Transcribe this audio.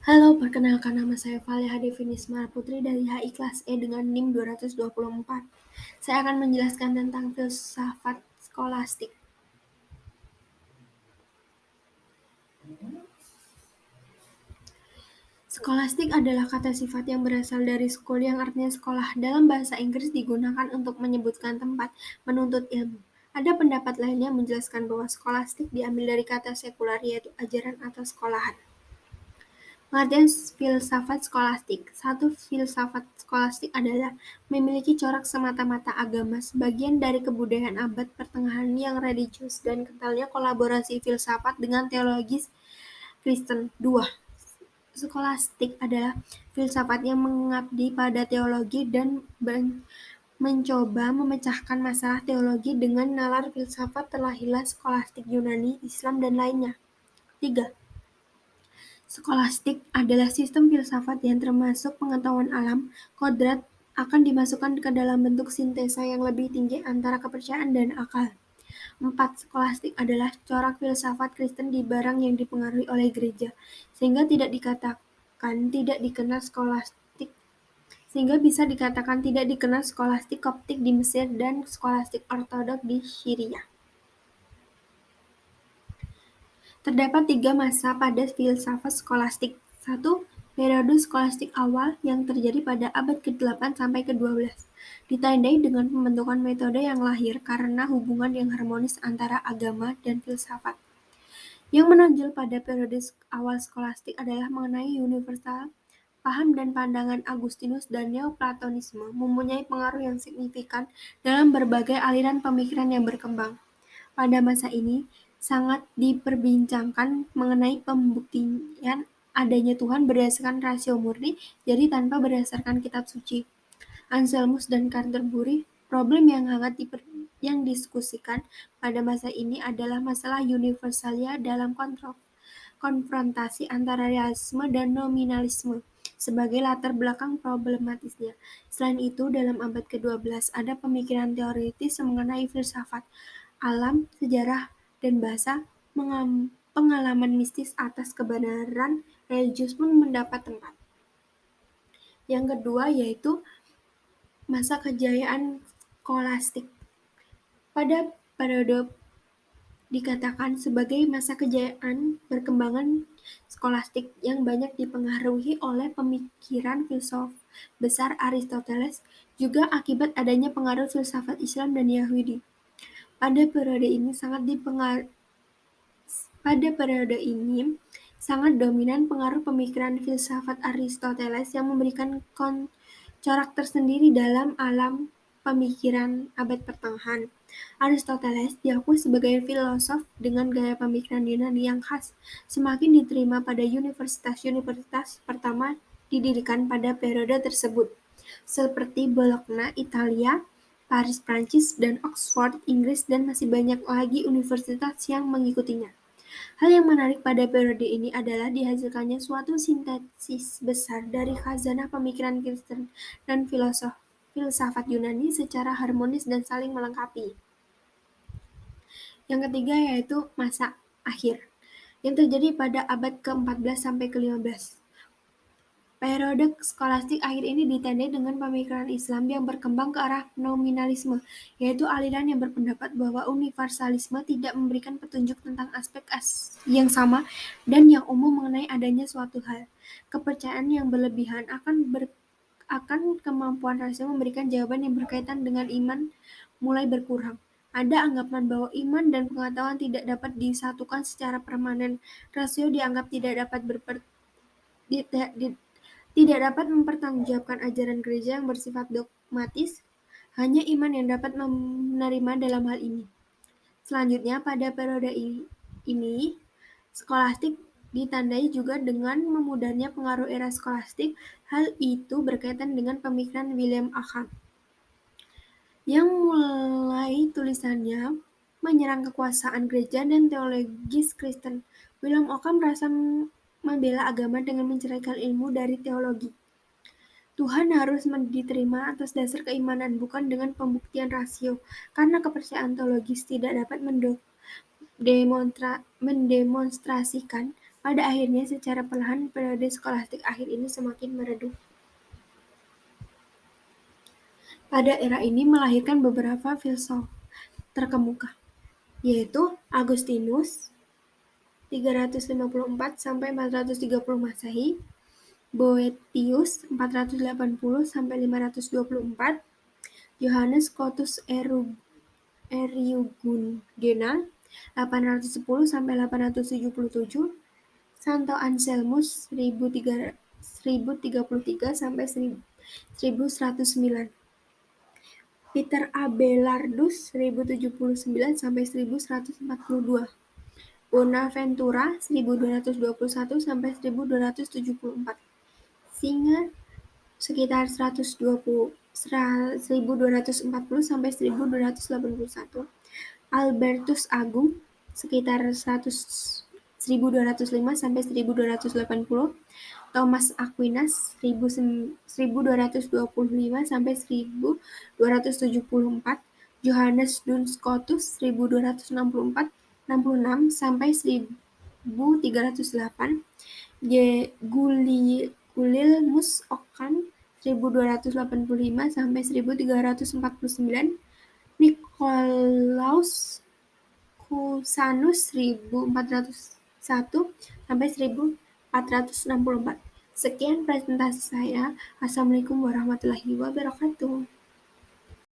Halo, perkenalkan nama saya Valeha Devinismara Putri dari HI kelas E dengan NIM 224. Saya akan menjelaskan tentang filsafat skolastik. Skolastik adalah kata sifat yang berasal dari school yang artinya sekolah. Dalam bahasa Inggris digunakan untuk menyebutkan tempat menuntut ilmu. Ada pendapat lain yang menjelaskan bahwa skolastik diambil dari kata sekular yaitu ajaran atau sekolahan. Pengertian filsafat skolastik. Satu, filsafat skolastik adalah memiliki corak semata-mata agama, sebagian dari kebudayaan abad pertengahan yang religius dan kentalnya kolaborasi filsafat dengan teologis Kristen. Dua, skolastik adalah filsafat yang mengabdi pada teologi dan mencoba memecahkan masalah teologi dengan nalar filsafat. Terlahirlah skolastik Yunani, Islam, dan lainnya. Tiga, skolastik adalah sistem filsafat yang termasuk pengetahuan alam, kodrat akan dimasukkan ke dalam bentuk sintesa yang lebih tinggi antara kepercayaan dan akal. 4. Skolastik adalah corak filsafat Kristen di barang yang dipengaruhi oleh gereja, sehingga bisa dikatakan tidak dikenal skolastik Koptik di Mesir dan skolastik Ortodok di Syria. Terdapat 3 masa pada filsafat skolastik. 1. Periode skolastik awal yang terjadi pada abad ke-8 sampai ke-12. Ditandai dengan pembentukan metode yang lahir karena hubungan yang harmonis antara agama dan filsafat. Yang menonjol pada periode awal skolastik adalah mengenai universal. Paham dan pandangan Agustinus dan Neoplatonisme mempunyai pengaruh yang signifikan dalam berbagai aliran pemikiran yang berkembang. Pada masa ini, sangat diperbincangkan mengenai pembuktian adanya Tuhan berdasarkan rasio murni, jadi tanpa berdasarkan kitab suci. Anselmus dan Canterbury, problem yang hangat yang diskusikan pada masa ini adalah masalah universalia dalam konfrontasi antara realisme dan nominalisme sebagai latar belakang problematisnya. Selain itu, dalam abad ke-12 ada pemikiran teoritis mengenai filsafat, alam, sejarah, dan bahasa. Pengalaman mistis atas kebenaran religius pun mendapat tempat. Yang kedua yaitu masa kejayaan skolastik. Pada periode dikatakan sebagai masa kejayaan perkembangan skolastik yang banyak dipengaruhi oleh pemikiran filsuf besar Aristoteles, juga akibat adanya pengaruh filsafat Islam dan Yahudi. Pada periode ini sangat dominan pengaruh pemikiran filsafat Aristoteles yang memberikan corak tersendiri dalam alam pemikiran abad pertengahan. Aristoteles diakui sebagai filosof dengan gaya pemikiran Yunani yang khas, semakin diterima pada universitas-universitas pertama didirikan pada periode tersebut, seperti Bologna, Italia, Paris, Prancis, dan Oxford, Inggris, dan masih banyak lagi universitas yang mengikutinya. Hal yang menarik pada periode ini adalah dihasilkannya suatu sintesis besar dari khazanah pemikiran Kristen dan filsafat Yunani secara harmonis dan saling melengkapi. Yang ketiga yaitu masa akhir, yang terjadi pada abad ke-14 sampai ke-15. Periode skolastik akhir ini ditandai dengan pemikiran Islam yang berkembang ke arah nominalisme, yaitu aliran yang berpendapat bahwa universalisme tidak memberikan petunjuk tentang aspek yang sama dan yang umum mengenai adanya suatu hal. Kepercayaan yang berlebihan akan kemampuan rasio memberikan jawaban yang berkaitan dengan iman mulai berkurang. Ada anggapan bahwa iman dan pengetahuan tidak dapat disatukan secara permanen. Rasio dianggap tidak dapat mempertanggungjawabkan ajaran gereja yang bersifat dogmatis, hanya iman yang dapat menerima dalam hal ini. Selanjutnya, pada periode ini, skolastik ditandai juga dengan memudahnya pengaruh era skolastik. Hal itu berkaitan dengan pemikiran William Ockham, yang mulai tulisannya menyerang kekuasaan gereja dan teologis Kristen. William Ockham merasa membela agama dengan menceraikan ilmu dari teologi. Tuhan harus diterima atas dasar keimanan, bukan dengan pembuktian rasio, karena kepercayaan teologis tidak dapat mendemonstrasikan Pada akhirnya, secara perlahan, periode skolastik akhir ini semakin meredup. Pada era ini melahirkan beberapa filsuf terkemuka, yaitu Agustinus 354–430 Masehi, Boethius 480–524, Johannes Scotus Eriugena 810–877, Santo Anselmus 1033–1109, Peter Abelardus 1079–1142, Bonaventura 1221–1274, Singer sekitar 1240–1281, Albertus Agung sekitar 1205–1280, Thomas Aquinas 1225–1274, Johannes Duns Scotus 1264–66–1308, Gulielmus Ockham 1285–1349, Nicolaus Cusanus 1401–1464. Sekian presentasi saya. Assalamualaikum warahmatullahi wabarakatuh.